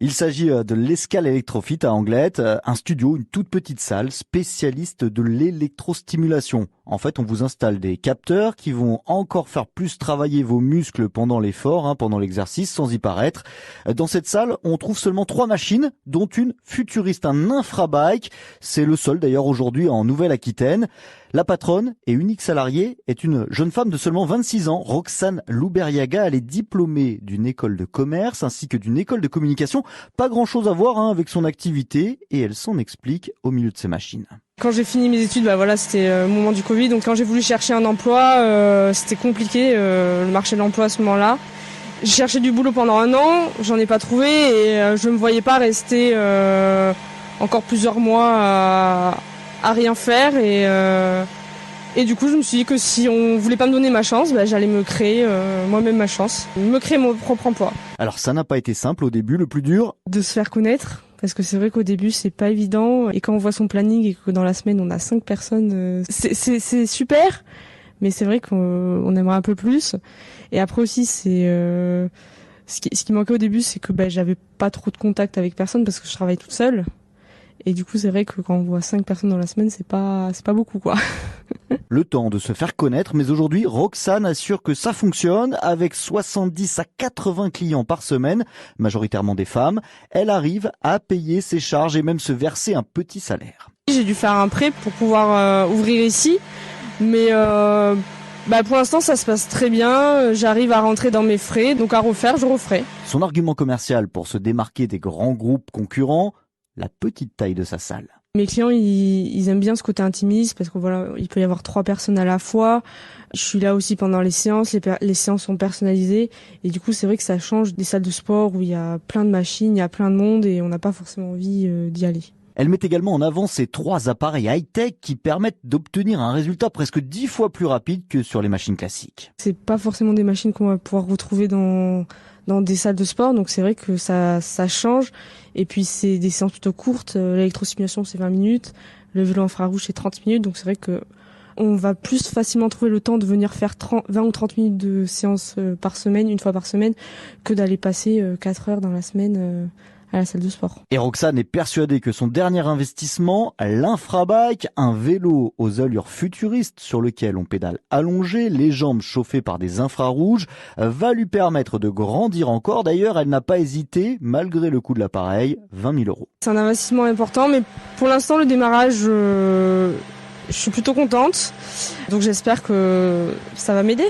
Il s'agit de l'Escale Electrofit à Anglet, un studio, une toute petite salle spécialiste de l'électrostimulation. En fait, on vous installe des capteurs qui vont encore faire plus travailler vos muscles pendant l'effort, pendant l'exercice, sans y paraître. Dans cette salle, on trouve seulement 3 machines, dont une futuriste, un infrabike. C'est le seul d'ailleurs aujourd'hui en Nouvelle-Aquitaine. La patronne et unique salariée est une jeune femme de seulement 26 ans, Roxane Louberiaga. Elle est diplômée d'une école de commerce ainsi que d'une école de communication. Pas grand-chose à voir avec son activité et elle s'en explique au milieu de ses machines. Quand j'ai fini mes études, c'était le moment du Covid. Donc quand j'ai voulu chercher un emploi, c'était compliqué, le marché de l'emploi à ce moment-là. J'ai cherché du boulot pendant 1 an, j'en ai pas trouvé et je me voyais pas rester encore plusieurs mois à rien faire et du coup je me suis dit que si on voulait pas me donner ma chance, j'allais me créer moi-même ma chance, me créer mon propre emploi. Alors ça n'a pas été simple au début, le plus dur de se faire connaître, parce que c'est vrai qu'au début c'est pas évident et quand on voit son planning et que dans la semaine on a 5 personnes, c'est super, mais c'est vrai qu'on aimerait un peu plus. Et après aussi c'est ce qui manquait au début, c'est que j'avais pas trop de contact avec personne parce que je travaille toute seule. Et du coup, c'est vrai que quand on voit 5 personnes dans la semaine, c'est pas beaucoup, quoi. Le temps de se faire connaître, mais aujourd'hui, Roxane assure que ça fonctionne. Avec 70 à 80 clients par semaine, majoritairement des femmes, elle arrive à payer ses charges et même se verser un petit salaire. J'ai dû faire un prêt pour pouvoir ouvrir ici, mais pour l'instant, ça se passe très bien. J'arrive à rentrer dans mes frais, donc à refaire, je referai. Son argument commercial pour se démarquer des grands groupes concurrents, la petite taille de sa salle. Mes clients, ils aiment bien ce côté intimiste parce que il peut y avoir 3 personnes à la fois. Je suis là aussi pendant les séances. Les séances sont personnalisées et du coup, c'est vrai que ça change des salles de sport où il y a plein de machines, il y a plein de monde et on n'a pas forcément envie d'y aller. Elle met également en avant ces 3 appareils high-tech qui permettent d'obtenir un résultat presque 10 fois plus rapide que sur les machines classiques. C'est pas forcément des machines qu'on va pouvoir retrouver dans des salles de sport, donc c'est vrai que ça change. Et puis c'est des séances plutôt courtes. L'électrostimulation c'est 20 minutes, le vélo infrarouge c'est 30 minutes, donc c'est vrai que on va plus facilement trouver le temps de venir faire 20 ou 30 minutes de séance par semaine, une fois par semaine, que d'aller passer 4 heures dans la semaine à la salle de sport. Et Roxane est persuadée que son dernier investissement, l'infrabike, un vélo aux allures futuristes sur lequel on pédale allongé, les jambes chauffées par des infrarouges, va lui permettre de grandir encore. D'ailleurs, elle n'a pas hésité, malgré le coût de l'appareil, 20 000 €. C'est un investissement important, mais pour l'instant, le démarrage, je suis plutôt contente. Donc j'espère que ça va m'aider.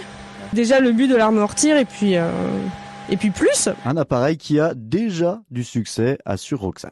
Déjà, le but de l'amortir et puis plus. Un appareil qui a déjà du succès, assure Roxane.